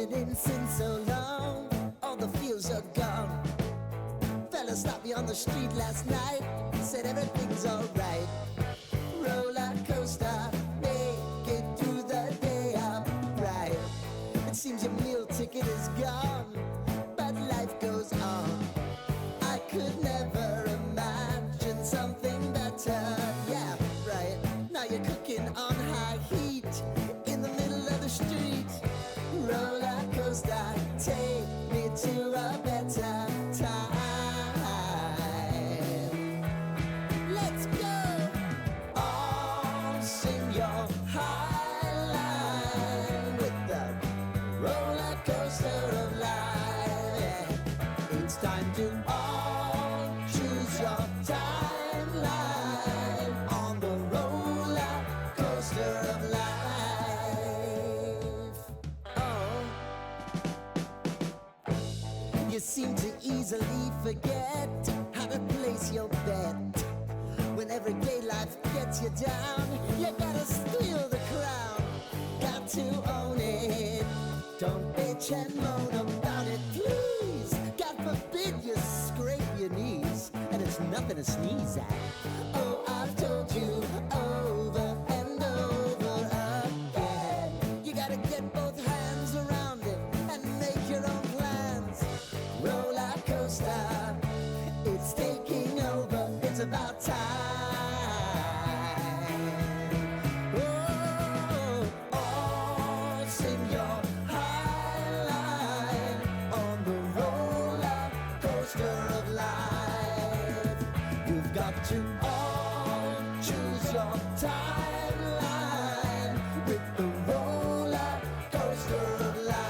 it in since so long. All the feels are gone. Fella stopped me on the street last night, said everything's alright. Roller coaster, make it through the day upright. It seems your meal ticket is gone, but life goes on. I could never imagine something better. Yeah, right. Now you're cooking on high heat in the middle of the street. Roller coaster, take me to a better time. Let's go! All sing your high line with the roller coaster of life. Yeah. It's time to all choose your timeline on the roller coaster of life. Oh, you seem to easily forget how to place your bet. When everyday life gets you down, you gotta steal the crown. Got to own it. Don't bitch and moan about it, please. God forbid you scrape your knees, and it's nothing to sneeze at. Oh, I've told you over and over again, you gotta get both hands around it and make your own plans. Roller coaster, it's taking over, it's about time. Oh, all sing your high line on the roller coaster of life. You've got to all choose your timeline with the roller coaster of life.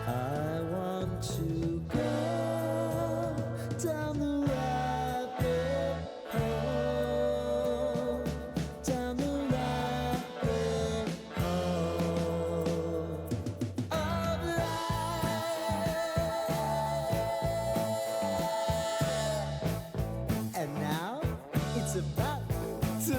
I want to go down the rabbit hole, down the rabbit hole of life. And now it's about to